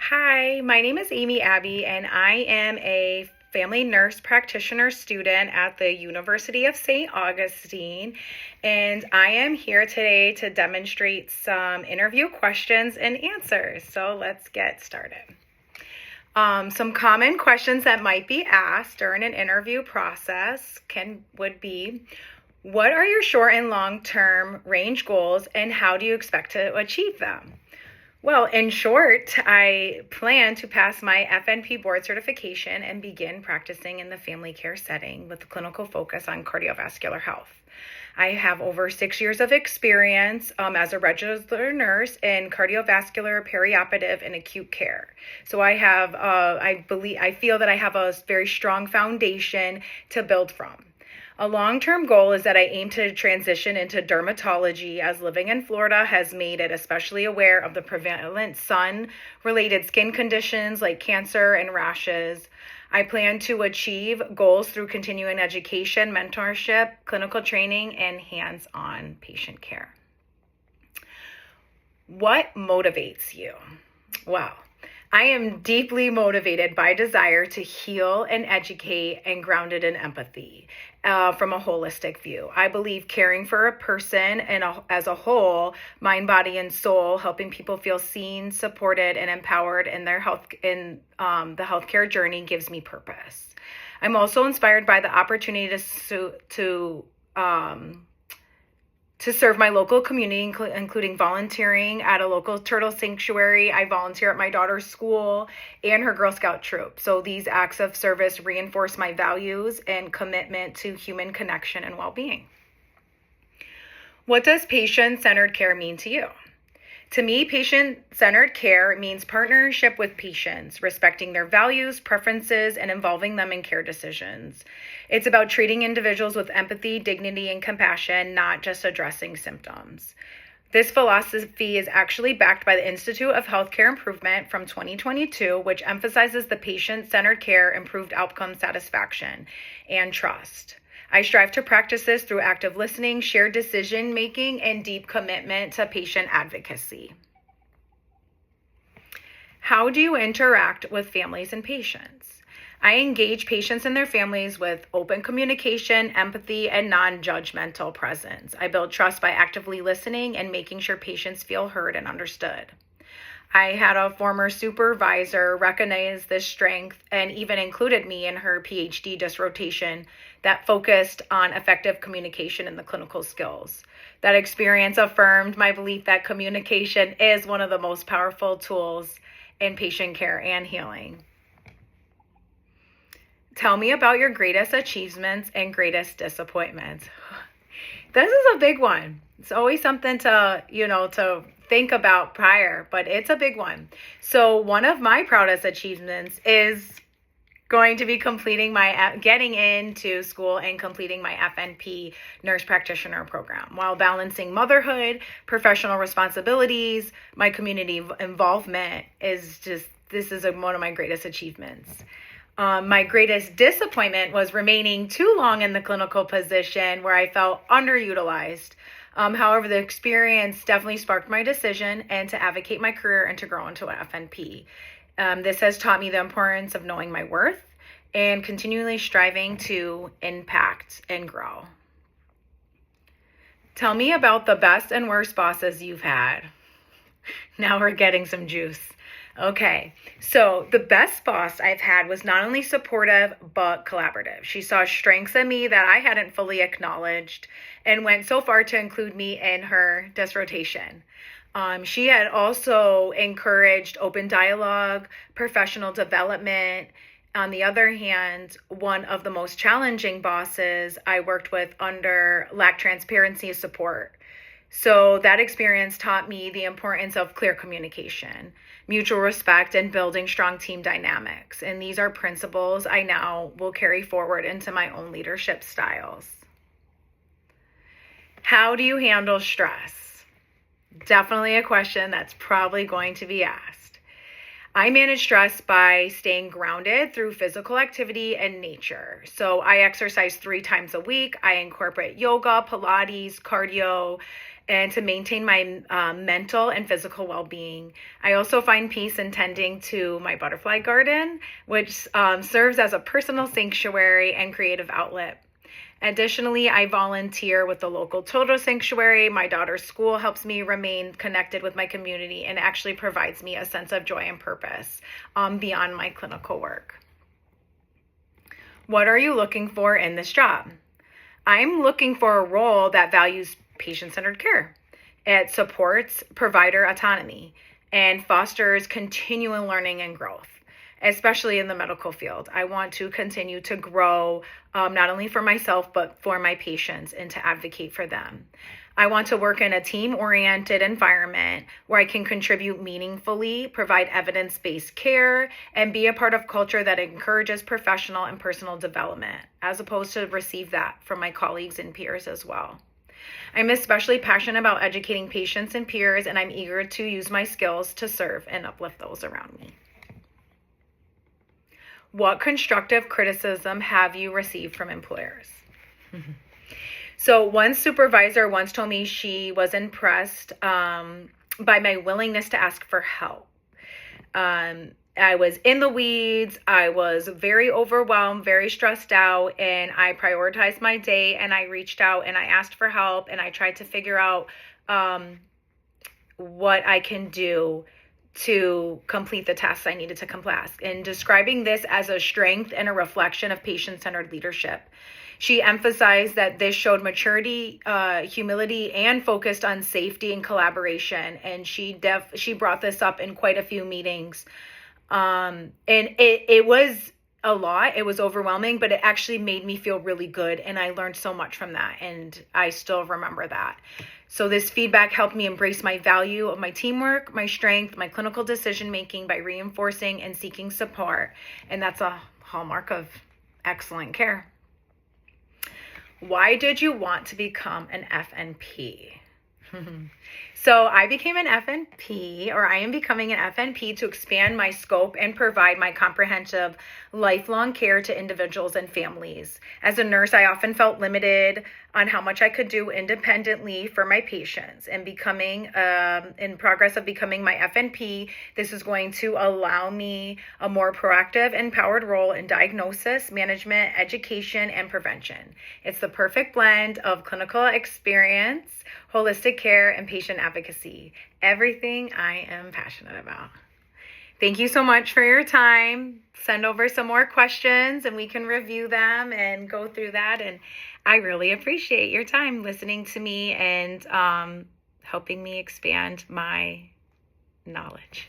Hi, my name is Amy Abbey, and I am a family nurse practitioner student at the University of St. Augustine. And I am here today to demonstrate some interview questions and answers. So let's get started. Some common questions that might be asked during an interview process would be, what are your short and long-term range goals, and how do you expect to achieve them? Well, in short, I plan to pass my FNP board certification and begin practicing in the family care setting with a clinical focus on cardiovascular health. I have over 6 years of experience as a registered nurse in cardiovascular, perioperative, and acute care. So I feel that I have a very strong foundation to build from. A long-term goal is that I aim to transition into dermatology, as living in Florida has made it especially aware of the prevalent sun-related skin conditions like cancer and rashes. I plan to achieve goals through continuing education, mentorship, clinical training, and hands-on patient care. What motivates you? Well, I am deeply motivated by desire to heal and educate and grounded in empathy from a holistic view. I believe caring for a person as a whole, mind, body, and soul, helping people feel seen, supported, and empowered in their the healthcare journey gives me purpose. I'm also inspired by the opportunity to serve my local community, including volunteering at a local turtle sanctuary. I volunteer at my daughter's school and her Girl Scout troop. So these acts of service reinforce my values and commitment to human connection and well-being. What does patient-centered care mean to you? To me, patient-centered care means partnership with patients, respecting their values, preferences, and involving them in care decisions. It's about treating individuals with empathy, dignity, and compassion, not just addressing symptoms. This philosophy is actually backed by the Institute of Healthcare Improvement from 2022, which emphasizes the patient-centered care, improved outcome satisfaction, and trust. I strive to practice this through active listening, shared decision-making, and deep commitment to patient advocacy. How do you interact with families and patients? I engage patients and their families with open communication, empathy, and non-judgmental presence. I build trust by actively listening and making sure patients feel heard and understood. I had a former supervisor recognize this strength and even included me in her PhD dissertation that focused on effective communication and the clinical skills. That experience affirmed my belief that communication is one of the most powerful tools in patient care and healing. Tell me about your greatest achievements and greatest disappointments. This is a big one. It's always something to think about prior, but it's a big one. So one of my proudest achievements is going to be getting into school and completing my FNP nurse practitioner program while balancing motherhood, professional responsibilities, my community involvement this is one of my greatest achievements. My greatest disappointment was remaining too long in the clinical position where I felt underutilized. However, the experience definitely sparked my decision and to advocate my career and to grow into an FNP. This has taught me the importance of knowing my worth and continually striving to impact and grow. Tell me about the best and worst bosses you've had. Now we're getting some juice. Okay, so the best boss I've had was not only supportive, but collaborative. She saw strengths in me that I hadn't fully acknowledged and went so far to include me in her dissertation. She had also encouraged open dialogue, professional development. On the other hand, one of the most challenging bosses I worked with lacked transparency support. So that experience taught me the importance of clear communication, mutual respect, and building strong team dynamics. And these are principles I now will carry forward into my own leadership styles. How do you handle stress? Definitely a question that's probably going to be asked. I manage stress by staying grounded through physical activity and nature. So I exercise 3 times a week. I incorporate yoga, Pilates, cardio, and to maintain my mental and physical well-being. I also find peace in tending to my butterfly garden, which serves as a personal sanctuary and creative outlet. Additionally, I volunteer with the local total sanctuary. My daughter's school helps me remain connected with my community and actually provides me a sense of joy and purpose beyond my clinical work. What are you looking for in this job? I'm looking for a role that values patient-centered care. It supports provider autonomy and fosters continual learning and growth, especially in the medical field. I want to continue to grow, not only for myself, but for my patients and to advocate for them. I want to work in a team-oriented environment where I can contribute meaningfully, provide evidence-based care, and be a part of culture that encourages professional and personal development, as opposed to receive that from my colleagues and peers as well. I'm especially passionate about educating patients and peers, and I'm eager to use my skills to serve and uplift those around me. What constructive criticism have you received from employers? So one supervisor once told me she was impressed by my willingness to ask for help. I was in the weeds. I was very overwhelmed, very stressed out, and I prioritized my day, and I reached out and I asked for help, and I tried to figure out what I can do to complete the tasks I needed to complete, and describing this as a strength and a reflection of patient-centered leadership. She emphasized that this showed maturity, humility, and focused on safety and collaboration. And she brought this up in quite a few meetings. And it was a lot. It was overwhelming, but it actually made me feel really good. And I learned so much from that. And I still remember that. So this feedback helped me embrace my value of my teamwork, my strength, my clinical decision-making by reinforcing and seeking support. And that's a hallmark of excellent care. Why did you want to become an FNP? So I became an FNP, or I am becoming an FNP to expand my scope and provide my comprehensive lifelong care to individuals and families. As a nurse, I often felt limited on how much I could do independently for my patients. And becoming, in progress of becoming my FNP, this is going to allow me a more proactive, empowered role in diagnosis, management, education, and prevention. It's the perfect blend of clinical experience, holistic care, and patient advocacy. Everything I am passionate about. Thank you so much for your time. Send over some more questions and we can review them and go through that. And I really appreciate your time listening to me and helping me expand my knowledge.